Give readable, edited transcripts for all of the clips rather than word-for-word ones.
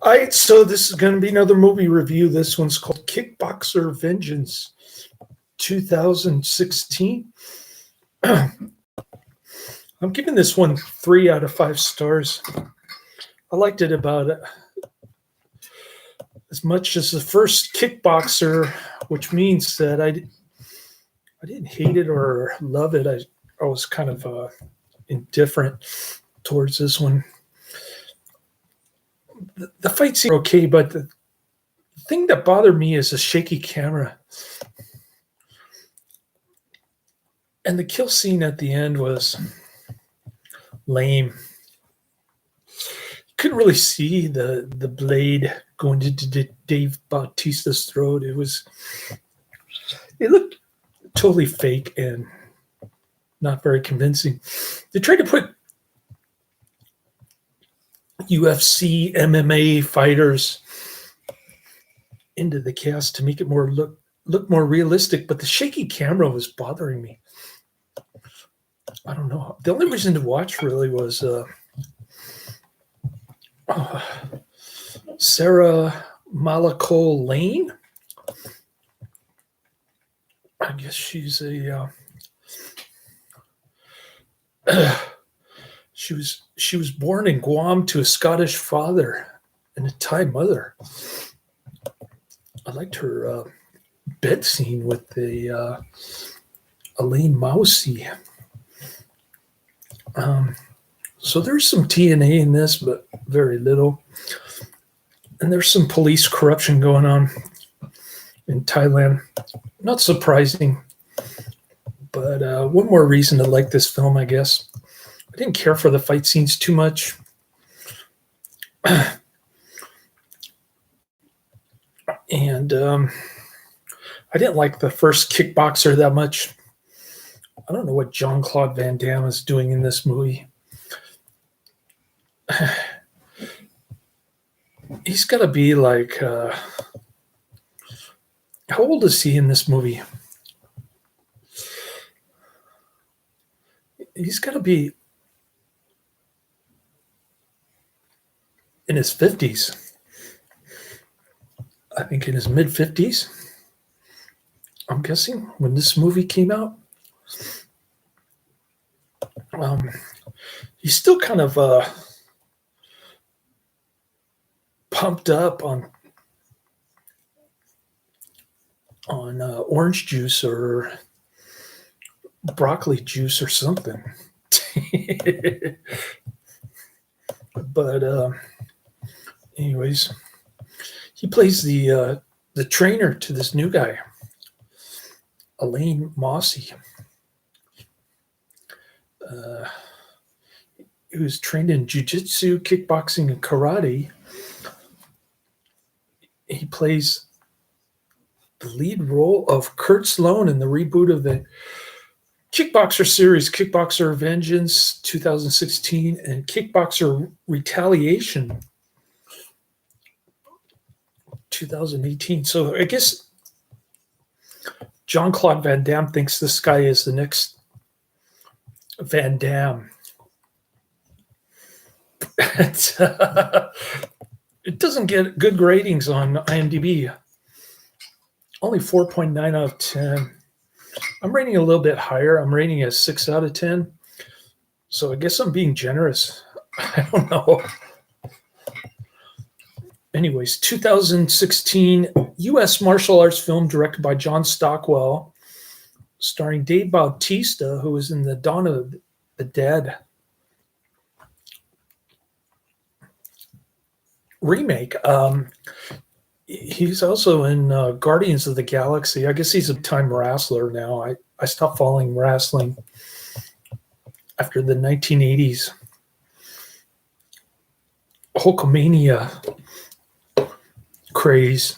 All right, so this is going to be another movie review. This one's called Kickboxer Vengeance, 2016. I'm giving this one 3 out of 5 stars. I liked it about as much as the first Kickboxer, which means that I didn't hate it or love it. I was kind of indifferent towards this one. The fight scenes are okay, but the thing that bothered me is the shaky camera. And the kill scene at the end was lame. You couldn't really see the blade going to Dave Bautista's throat. It looked totally fake and not very convincing. They tried to put UFC MMA fighters into the cast to make it look more realistic, but the shaky camera was bothering me. I don't know. The only reason to watch really was Sara Malakul Lane. I guess she's a she was born in Guam to a Scottish father and a Thai mother. I liked her bed scene with the Alain Moussi. So there's some TNA in this, but very little. And there's some police corruption going on in Thailand. Not surprising, but one more reason to like this film, I guess. I didn't care for the fight scenes too much. And I didn't like the first Kickboxer that much. I don't know what Jean-Claude Van Damme is doing in this movie. He's got to be like, how old is he in this movie? He's got to be in his 50s. I think in his mid-50s. I'm guessing when this movie came out. He's still kind of pumped up on orange juice or broccoli juice or something. But anyways, he plays the trainer to this new guy, Alain Moussi. He was trained in jiu-jitsu, kickboxing, and karate. He plays the lead role of Kurt Sloan in the reboot of the Kickboxer series, Kickboxer Vengeance 2016 and Kickboxer Retaliation 2018. So I guess Jean-Claude Van Damme thinks this guy is the next Van Damme. It doesn't get good ratings on IMDb. Only 4.9 out of 10. I'm rating a little bit higher. I'm rating it 6 out of 10. So I guess I'm being generous. I don't know. Anyways, 2016 U.S. martial arts film directed by John Stockwell, starring Dave Bautista, who was in the Dawn of the Dead remake. He's also in Guardians of the Galaxy. I guess he's a time wrestler now. I stopped following wrestling after the 1980s Hulkamania craze.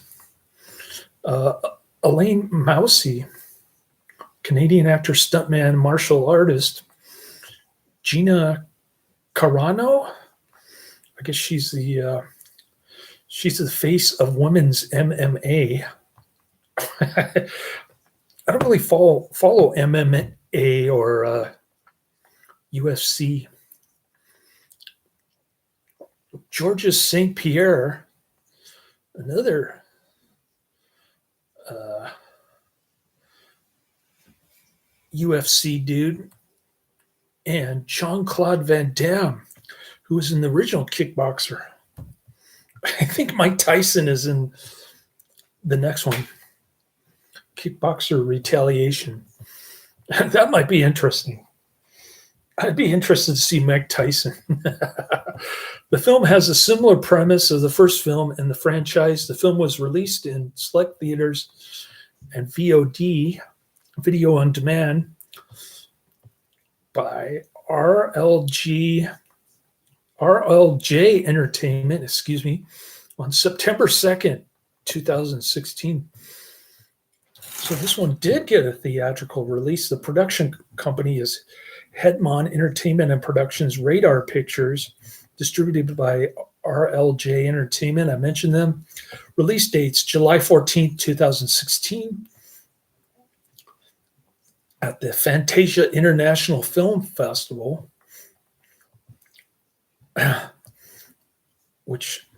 Alain Moussi, Canadian actor, stuntman, martial artist. Gina Carano, I guess she's the face of women's MMA. I don't really follow MMA or UFC. Georges St. Pierre, another UFC dude, and Jean-Claude Van Damme, who was in the original Kickboxer. I think Mike Tyson is in the next one, Kickboxer Retaliation. That might be interesting. I'd be interested to see Mike Tyson. The film has a similar premise of the first film in the franchise. The film was released in select theaters and VOD, video on demand, by RLJ Entertainment, on September 2nd, 2016. So this one did get a theatrical release. The production company is Headmon Entertainment and Productions Radar Pictures, distributed by RLJ Entertainment. I mentioned them. Release dates July 14th, 2016 at the Fantasia International Film Festival, which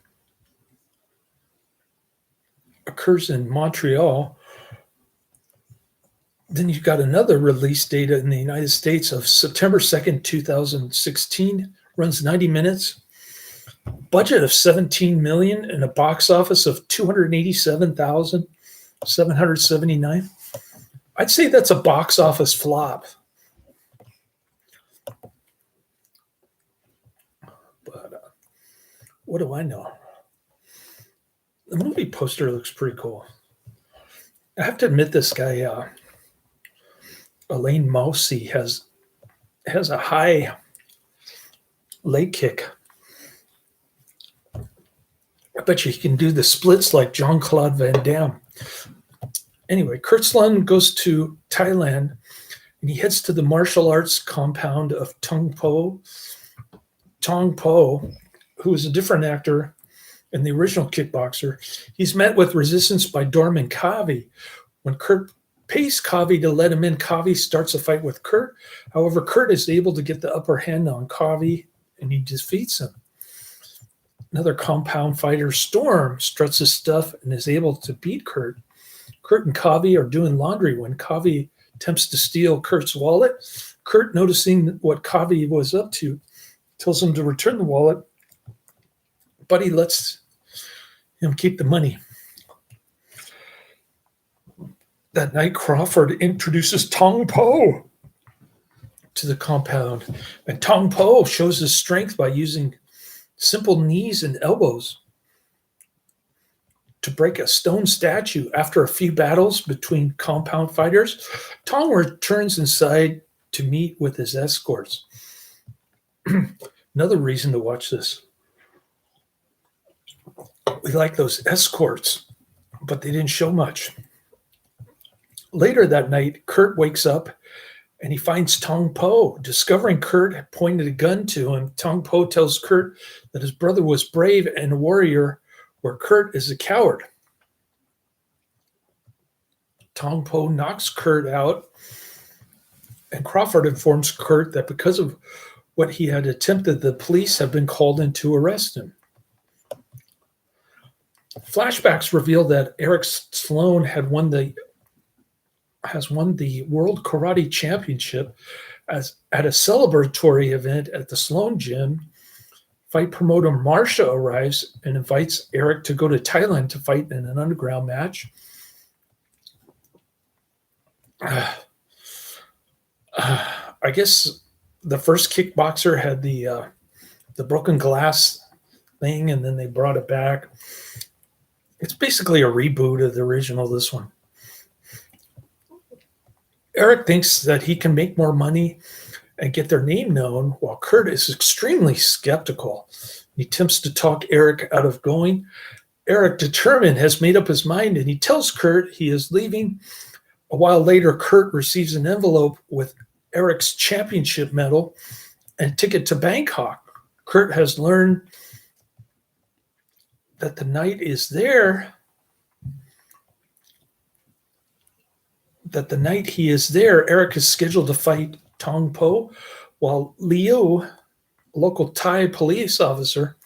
occurs in Montreal. Then you've got another release date in the United States of September 2nd, 2016. Runs 90 minutes. Budget of $17 million and a box office of $287,779. I'd say that's a box office flop. But what do I know? The movie poster looks pretty cool. I have to admit, this guy, Alain Moussi, has a high leg kick. I bet you he can do the splits like Jean-Claude Van Damme. Anyway, Kurt Swadling goes to Thailand, and he heads to the martial arts compound of Tong Po. Tong Po, who is a different actor in the original Kickboxer. He's met with resistance by Dorman Kavi. When Kurt pays Kavi to let him in, Kavi starts a fight with Kurt. However, Kurt is able to get the upper hand on Kavi, and he defeats him. Another compound fighter, Storm, struts his stuff and is able to beat Kurt. Kurt and Kavi are doing laundry when Kavi attempts to steal Kurt's wallet. Kurt, noticing what Kavi was up to, tells him to return the wallet, but he lets him keep the money. That night, Crawford introduces Tong Po to the compound, and Tong Po shows his strength by using simple knees and elbows to break a stone statue. After a few battles between compound fighters, Tong returns inside to meet with his escorts. Another reason to watch this. We like those escorts, but they didn't show much. Later that night, Kurt wakes up and he finds Tong Po. Discovering Kurt had pointed a gun to him, Tong Po tells Kurt that his brother was brave and a warrior, where Kurt is a coward. Tong Po knocks Kurt out, and Crawford informs Kurt that because of what he had attempted, the police have been called in to arrest him. Flashbacks reveal that Eric Sloan has won the World Karate Championship at a celebratory event at the Sloan Gym. Fight promoter Marsha arrives and invites Eric to go to Thailand to fight in an underground match. I guess the first Kickboxer had the broken glass thing, and then they brought it back. It's basically a reboot of the original, this one. Eric thinks that he can make more money and get their name known, while Kurt is extremely skeptical. He attempts to talk Eric out of going. Eric, determined, has made up his mind, and he tells Kurt he is leaving. A while later, Kurt receives an envelope with Eric's championship medal and a ticket to Bangkok. Kurt has learned that the night he is there, Eric is scheduled to fight Tong Po, while Leo, a local Thai police officer,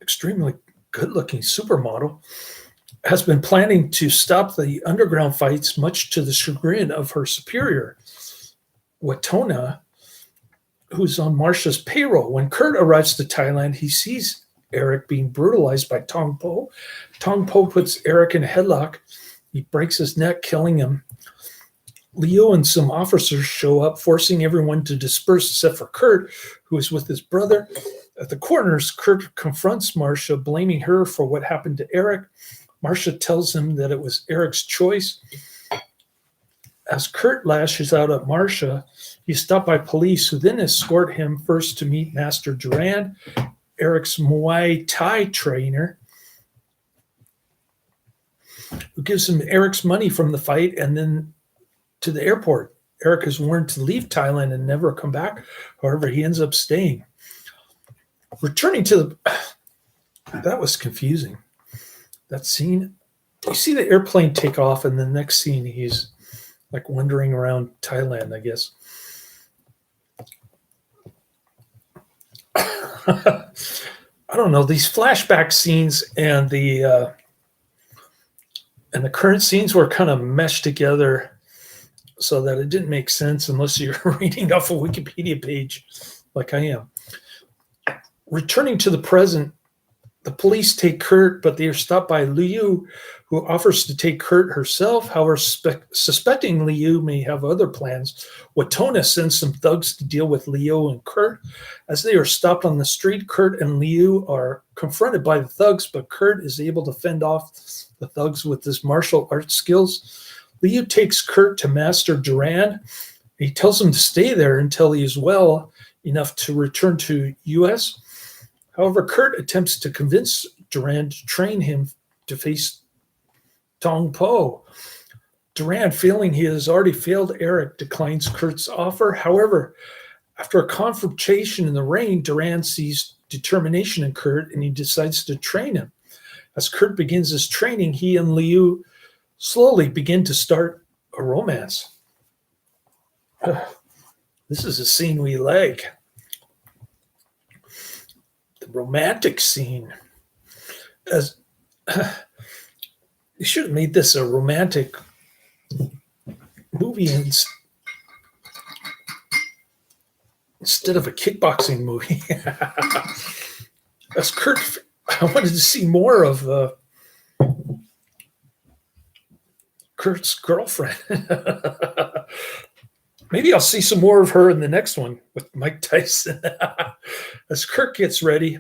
extremely good-looking supermodel, has been planning to stop the underground fights, much to the chagrin of her superior, Watona, who's on Marcia's payroll. When Kurt arrives to Thailand, he sees Eric being brutalized by Tong Po. Tong Po puts Eric in a headlock. He breaks his neck, killing him. Leo and some officers show up, forcing everyone to disperse except for Kurt, who is with his brother. At the corners, Kurt confronts Marcia, blaming her for what happened to Eric. Marcia tells him that it was Eric's choice. As Kurt lashes out at Marcia, he's stopped by police, who then escort him first to meet Master Darren, Eric's Muay Thai trainer, who gives him Eric's money from the fight and then to the airport. Eric is warned to leave Thailand and never come back. However, he ends up staying. Returning to the... That was confusing. That scene, you see the airplane take off, and the next scene, he's like wandering around Thailand, I guess. I don't know. These flashback scenes and the current scenes were kind of meshed together so that it didn't make sense unless you're reading off a Wikipedia page like I am. Returning to the present, the police take Kurt, but they are stopped by Liu, who offers to take Kurt herself. However, suspecting Liu may have other plans, Watona sends some thugs to deal with Liu and Kurt. As they are stopped on the street, Kurt and Liu are confronted by the thugs, but Kurt is able to fend off the thugs with his martial arts skills. Liu takes Kurt to Master Darren. He tells him to stay there until he is well enough to return to U.S. However, Kurt attempts to convince Darren to train him to face Tong Po. Darren, feeling he has already failed Eric, declines Kurt's offer. However, after a confrontation in the rain, Darren sees determination in Kurt and he decides to train him. As Kurt begins his training, he and Liu slowly begin to start a romance. This is a scene we like. The romantic scene. As you should have made this a romantic movie instead of a kickboxing movie. As Kurt, I wanted to see more of Kurt's girlfriend. Maybe I'll see some more of her in the next one with Mike Tyson. As Kurt gets ready,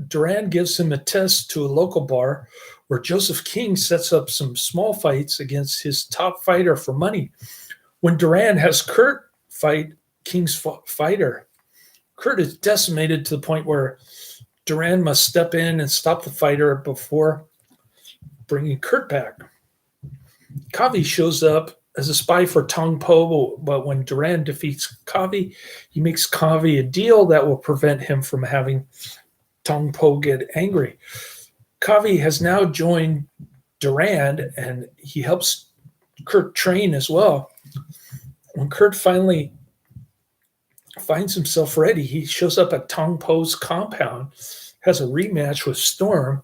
Darren gives him a test to a local bar where Joseph King sets up some small fights against his top fighter for money. When Darren has Kurt fight King's fighter, Kurt is decimated to the point where Darren must step in and stop the fighter before bringing Kurt back. Kavi shows up as a spy for Tong Po, but when Darren defeats Kavi, he makes Kavi a deal that will prevent him from having Tong Po get angry. Kavi has now joined Darren, and he helps Kurt train as well. When Kurt finally finds himself ready, he shows up at Tong Po's compound, has a rematch with Storm,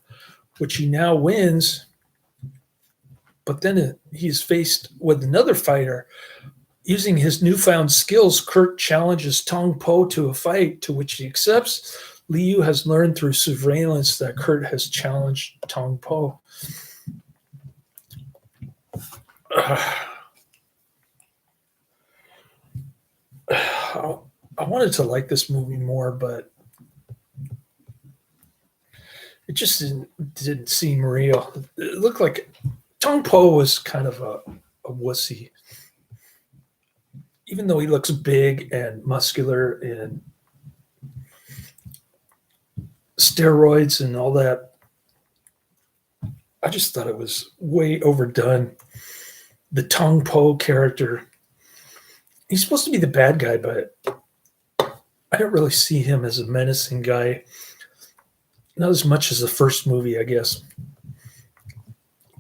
which he now wins. But then he's faced with another fighter. Using his newfound skills, Kurt challenges Tong Po to a fight, to which he accepts. Liu has learned through surveillance that Kurt has challenged Tong Po. I wanted to like this movie more, but it just didn't seem real. It looked like Tong Po was kind of a wussy. Even though he looks big and muscular and steroids and all that, I just thought it was way overdone. The Tong Po character, he's supposed to be the bad guy, but I don't really see him as a menacing guy. Not as much as the first movie, I guess.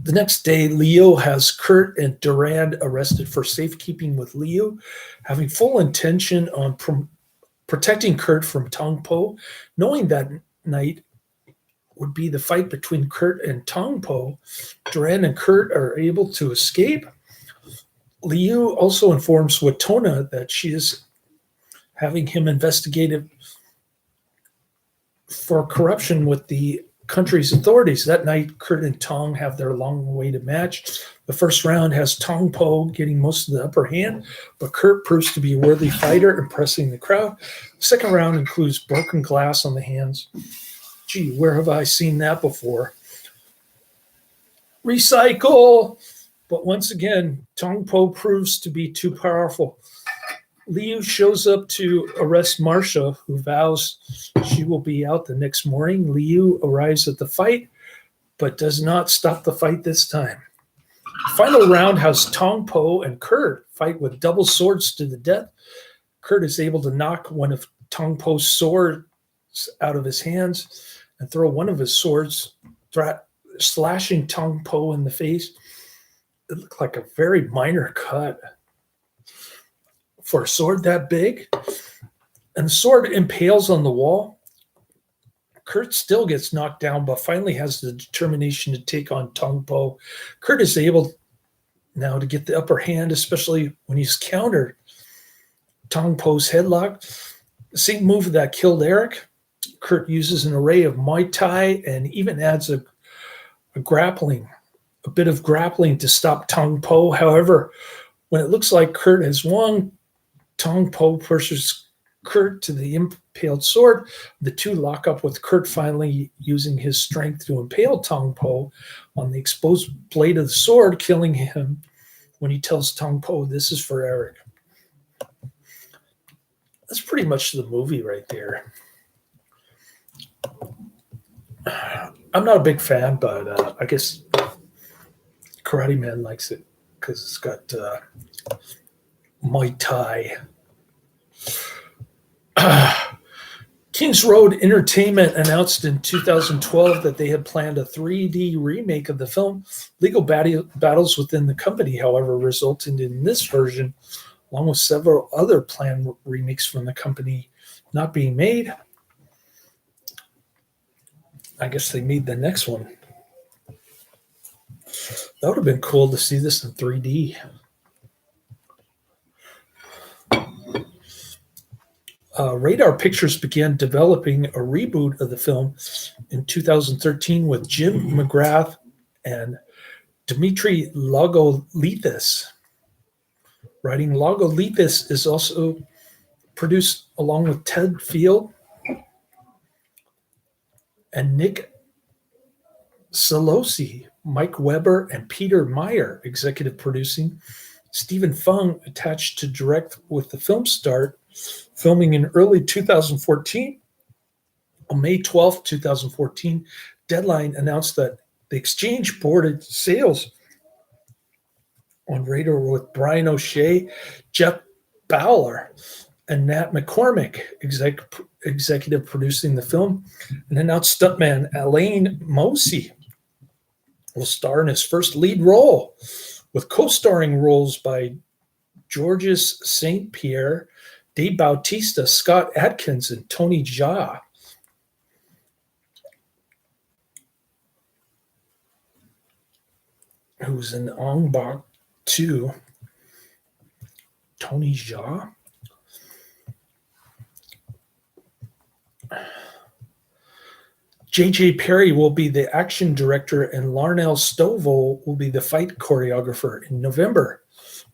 The next day, Leo has Kurt and Darren arrested for safekeeping with Leo, having full intention on protecting Kurt from Tong Po. Knowing that night, would be the fight between Kurt and Tong Po. Darren and Kurt are able to escape. Liu also informs Watona that she is having him investigated for corruption with the country's authorities. That night, Kurt and Tong have their long-awaited match. The first round has Tong Po getting most of the upper hand, but Kurt proves to be a worthy fighter, impressing the crowd. The second round includes broken glass on the hands. Gee, where have I seen that before? Recycle! But once again, Tong Po proves to be too powerful. Liu shows up to arrest Marcia, who vows she will be out the next morning. Liu arrives at the fight, but does not stop the fight this time. The final round has Tong Po and Kurt fight with double swords to the death. Kurt is able to knock one of Tong Po's swords out of his hands and throw one of his swords, slashing Tong Po in the face. It looked like a very minor cut for a sword that big. And the sword impales on the wall. Kurt still gets knocked down, but finally has the determination to take on Tong Po. Kurt is able now to get the upper hand, especially when he's countered Tong Po's headlock. The same move that killed Eric. Kurt uses an array of Muay Thai and even adds a bit of grappling to stop Tong Po. However, when it looks like Kurt has won, Tong Po pushes Kurt to the impaled sword. The two lock up, with Kurt finally using his strength to impale Tong Po on the exposed blade of the sword, killing him when he tells Tong Po, "This is for Eric." That's pretty much the movie right there. I'm not a big fan, but I guess Karate Man likes it because it's got Muay Thai. Kings Road Entertainment announced in 2012 that they had planned a 3D remake of the film. Legal battles within the company, however, resulted in this version, along with several other planned remakes from the company, not being made. I guess they made the next one. That would have been cool to see this in 3D. Radar Pictures began developing a reboot of the film in 2013 with Jim McGrath and Dimitri Logothetis. Writing Logothetis is also produced along with Ted Field and Nick Salosi, Mike Weber, and Peter Meyer executive producing. Stephen Fung attached to direct with the film start filming in early 2014. On May 12, 2014, Deadline announced that the exchange boarded sales on Radar with Brian O'Shea, Jeff Bowler, and Nat McCormick executive producing the film, and announced stuntman Alain Moussi will star in his first lead role, with co-starring roles by Georges St. Pierre, Dave Bautista, Scott Adkins, and Tony Jaa. Who's in Ong Bak 2. Tony Jaa. J.J. Perry will be the action director, and Larnell Stovall will be the fight choreographer. In November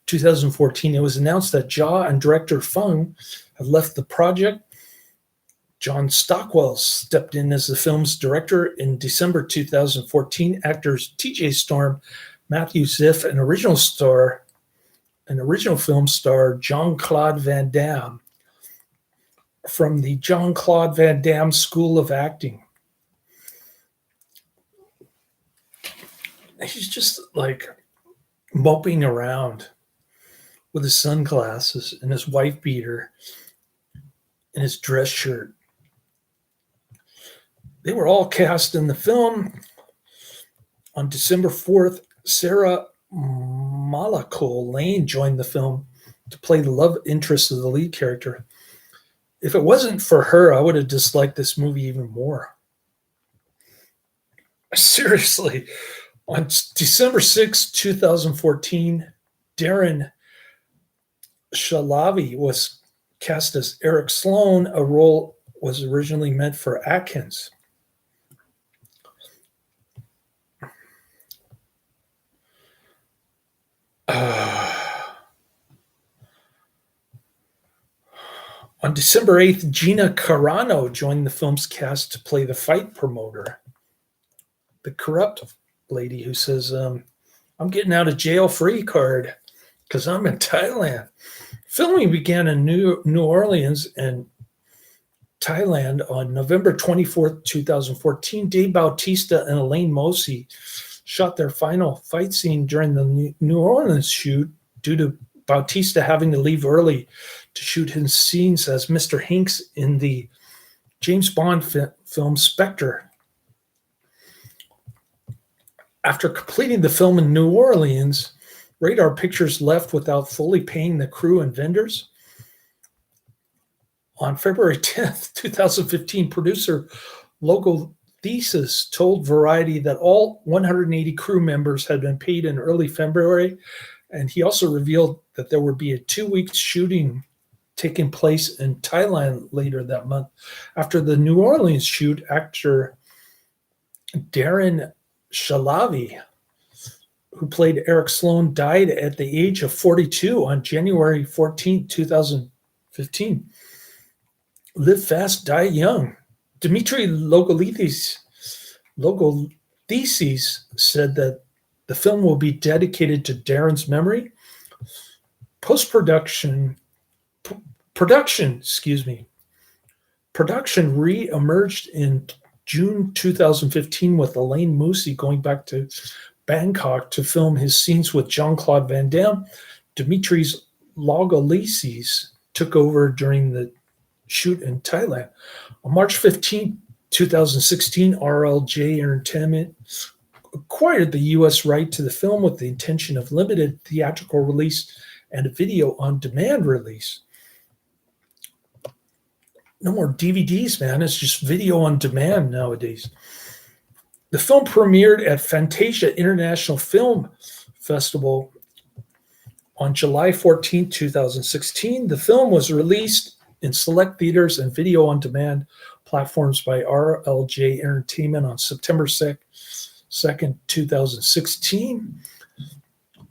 2014, it was announced that Jaa and director Fung have left the project. John Stockwell stepped in as the film's director in December 2014. Actors T.J. Storm, Matthew Ziff, and original film star Jean-Claude Van Damme from the Jean-Claude Van Damme School of Acting. He's just like moping around with his sunglasses and his wife beater and his dress shirt. They were all cast in the film. On December 4th, Sara Malakul Lane joined the film to play the love interest of the lead character. If it wasn't for her, I would have disliked this movie even more. Seriously. On December 6, 2014, Darren Shahlavi was cast as Eric Sloan. A role was originally meant for Atkins. On December 8th, Gina Carano joined the film's cast to play the fight promoter. The corrupt lady who says, I'm getting out of jail free card because I'm in Thailand. Filming began in New Orleans and Thailand on November 24th, 2014. Dave Bautista and Alain Moussi shot their final fight scene during the New Orleans shoot due to Bautista having to leave early to shoot his scenes as Mr. Hinks in the James Bond film Spectre. After completing the film in New Orleans, Radar Pictures left without fully paying the crew and vendors. On February 10th, 2015, producer Logothetis told Variety that all 180 crew members had been paid in early February, and he also revealed that there would be a 2-week shooting taking place in Thailand later that month. After the New Orleans shoot, actor Darren Shahlavi, who played Eric Sloan, died at the age of 42 on January 14, 2015. Live fast, die young. Dimitri Logothetis said that the film will be dedicated to Darren's memory. Production re-emerged in June 2015 with Alain Moussi going back to Bangkok to film his scenes with Jean-Claude Van Damme. Dimitri's Logothetis took over during the shoot in Thailand. On March 15, 2016, RLJ Entertainment acquired the U.S. right to the film with the intention of limited theatrical release and a video-on-demand release. No more DVDs, man. It's just video on demand nowadays. The film premiered at Fantasia International Film Festival on July 14, 2016. The film was released in select theaters and video on demand platforms by RLJ Entertainment on September 2nd, 2016.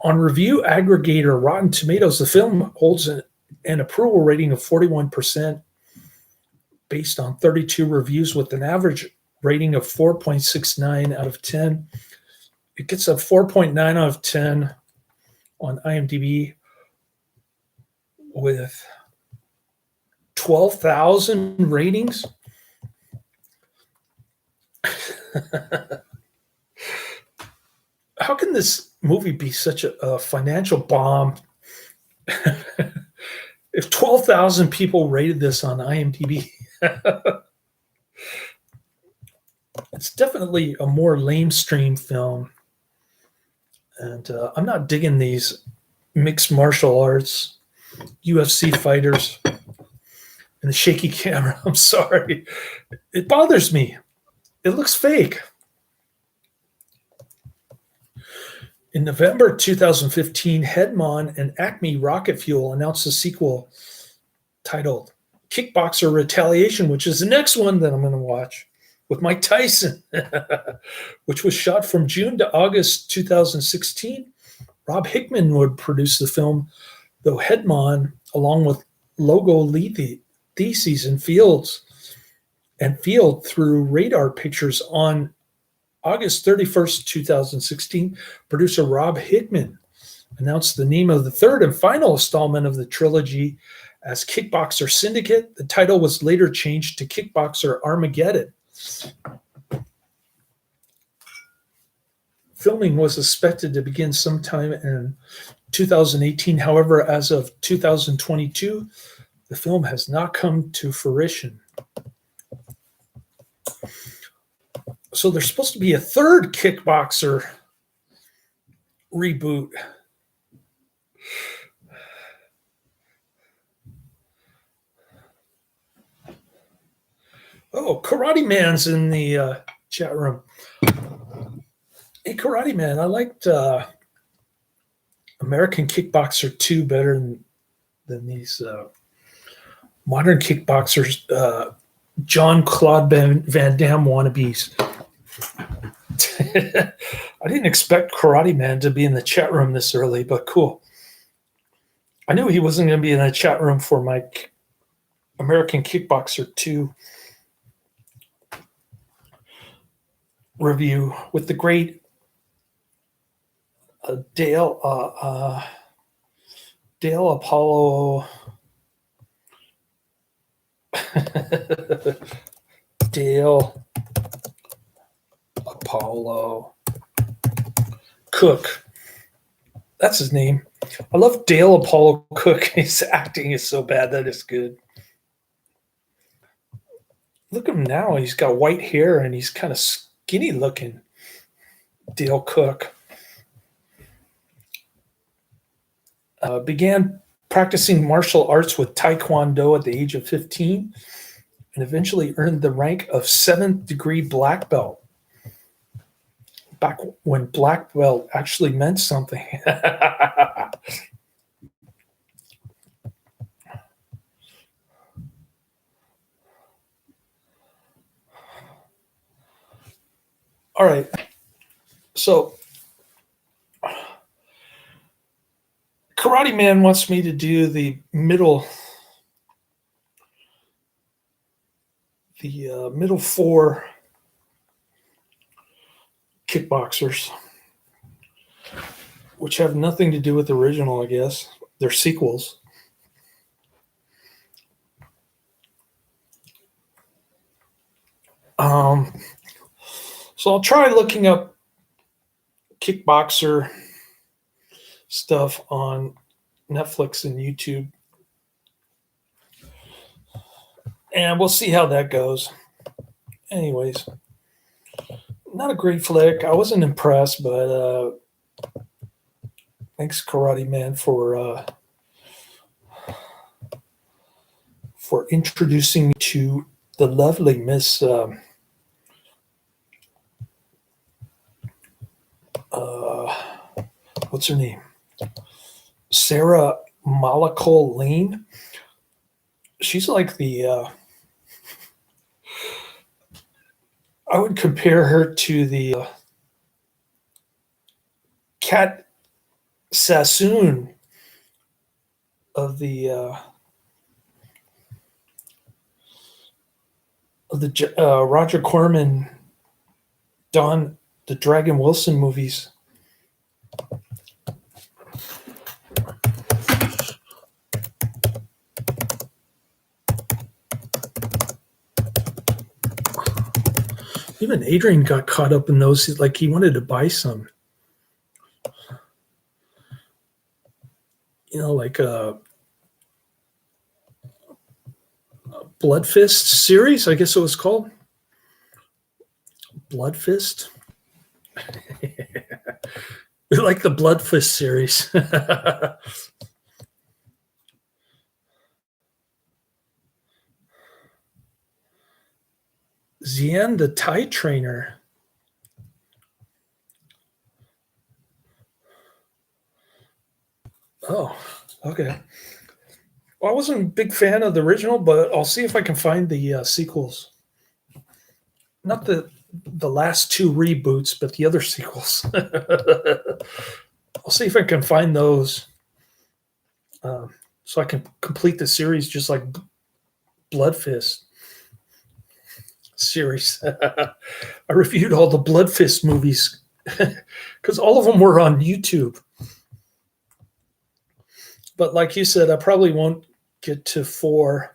On review aggregator Rotten Tomatoes, the film holds an approval rating of 41%. Based on 32 reviews with an average rating of 4.69 out of 10. It gets a 4.9 out of 10 on IMDb with 12,000 ratings. How can this movie be such a financial bomb? If 12,000 people rated this on IMDb, it's definitely a more lamestream film. And I'm not digging these mixed martial arts, UFC fighters, and the shaky camera. I'm sorry. It bothers me. It looks fake. In November 2015, Headmon and Acme Rocket Fuel announced a sequel titled Kickboxer Retaliation, which is the next one that I'm going to watch with Mike Tyson, which was shot from June to August 2016. Rob Hickman would produce the film, though Headmon, along with Logothetis and Field through Radar Pictures on August 31st, 2016, producer Rob Hickman announced the name of the third and final installment of the trilogy as Kickboxer Syndicate. The title was later changed to Kickboxer Armageddon. Filming was expected to begin sometime in 2018. However, as of 2022, the film has not come to fruition. So there's supposed to be a third Kickboxer reboot. Oh, Karate Man's in the chat room. Hey, Karate Man, I liked American Kickboxer 2 better than these modern kickboxers, Jean-Claude Van Damme wannabes. I didn't expect Karate Man to be in the chat room this early, but cool. I knew he wasn't going to be in the chat room for my American Kickboxer 2 review with the great Dale Apollo Dale Apollo Cook. That's his name. I love Dale Apollo Cook. His acting is so bad that it's good. Look at him now. He's got white hair and he's kind of skinny looking. Dale Cook. Began practicing martial arts with Taekwondo at the age of 15 and eventually earned the rank of 7th degree black belt. Back when black belt actually meant something. All right. So Karate Man wants me to do the middle four kickboxers, which have nothing to do with the original, I guess. They're sequels. So I'll try looking up kickboxer stuff on Netflix and YouTube. And we'll see how that goes. Anyways, not a great flick. I wasn't impressed, but thanks, Karate Man, for introducing me to the lovely Miss what's her name? Sara Malakul. She's like the I would compare her to the Cat Sassoon of the Roger Corman, Don the Dragon Wilson movies. Even Adrian got caught up in those. Like he wanted to buy some. You know, like a Blood Fist series, I guess it was called. Blood Fist. We like the Blood Fist series. Xian the Thai trainer. Oh, okay. Well, I wasn't a big fan of the original, but I'll see if I can find the sequels. Not the last two reboots, but the other sequels. I'll see if I can find those so I can complete the series just like Blood Fist series. I reviewed all the Blood Fist movies because all of them were on YouTube. But like you said, I probably won't get to 4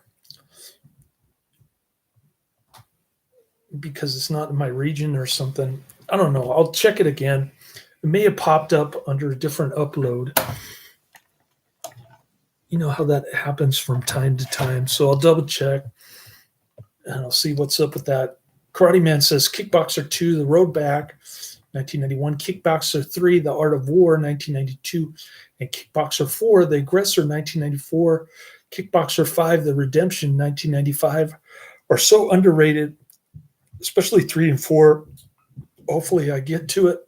because it's not in my region or something. I don't know. I'll check it again. It may have popped up under a different upload. You know how that happens from time to time. So I'll double check and I'll see what's up with that. Karate Man says Kickboxer 2, The Road Back, 1991. Kickboxer 3, The Art of War, 1992. And Kickboxer 4, The Aggressor, 1994. Kickboxer 5, The Redemption, 1995 are so underrated, especially 3 and 4. Hopefully I get to it.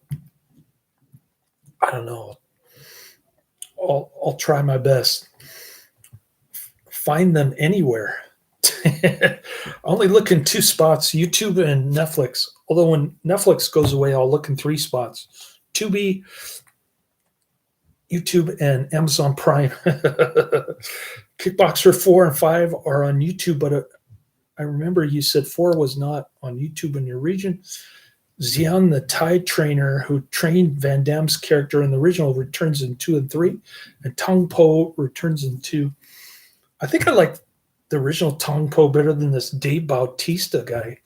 I don't know. I'll try my best. Find them anywhere. I only look in 2 spots, YouTube and Netflix. Although when Netflix goes away, I'll look in 3 spots. Tubi, YouTube, and Amazon Prime. Kickboxer 4 and 5 are on YouTube, but I remember you said 4 was not on YouTube in your region. Jann, the Thai trainer who trained Van Damme's character in the original, returns in 2 and 3, and Tong Po returns in 2. I think I like the original Tong Po better than this Dave Bautista guy.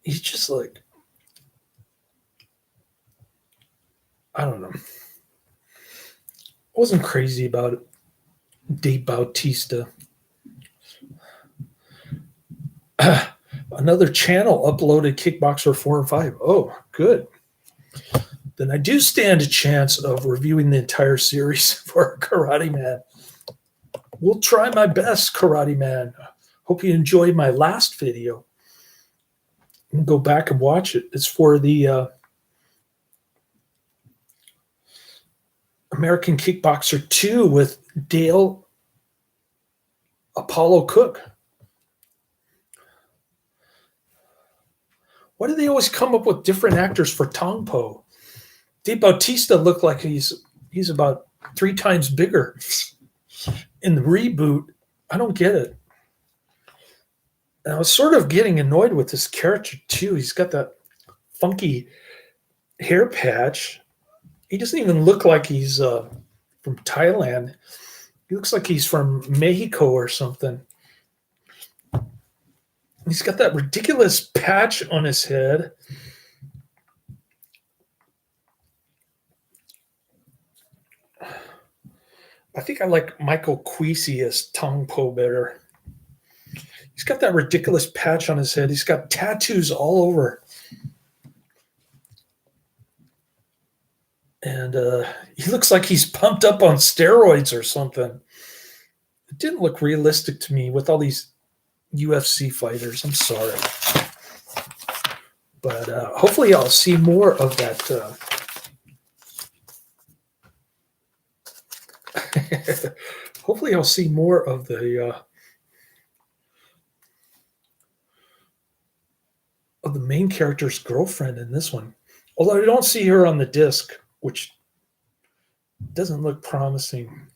He's just like, I don't know. I wasn't crazy about it. Dave Bautista. Another channel uploaded Kickboxer 4 and 5. Oh, good. Then I do stand a chance of reviewing the entire series for Karate Man. We'll try my best, Karate Man. Hope you enjoyed my last video. You can go back and watch it. It's for the American Kickboxer 2 with Dale Apollo Cook. Why do they always come up with different actors for Tong Po? Dave Bautista looked like he's about 3 times bigger. In the reboot, I don't get it. And I was sort of getting annoyed with this character too. He's got that funky hair patch. He doesn't even look like he's from Thailand. He looks like he's from Mexico or something. He's got that ridiculous patch on his head. I think I like Michael Queasy as Tong Po better. He's got that ridiculous patch on his head. He's got tattoos all over. And he looks like he's pumped up on steroids or something. It didn't look realistic to me with all these UFC fighters. I'm sorry. But hopefully I'll see more of that. Hopefully I'll see more of the main character's girlfriend in this one. Although I don't see her on the disc, which doesn't look promising.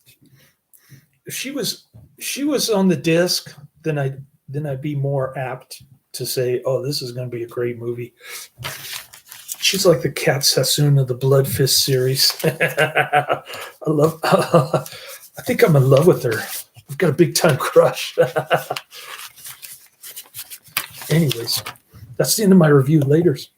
If she was on the disc, then I'd be more apt to say, "Oh, this is going to be a great movie." She's like the Cat Sassoon of the Blood Fist series. I think I'm in love with her. I've got a big time crush. Anyways, that's the end of my review. Laters.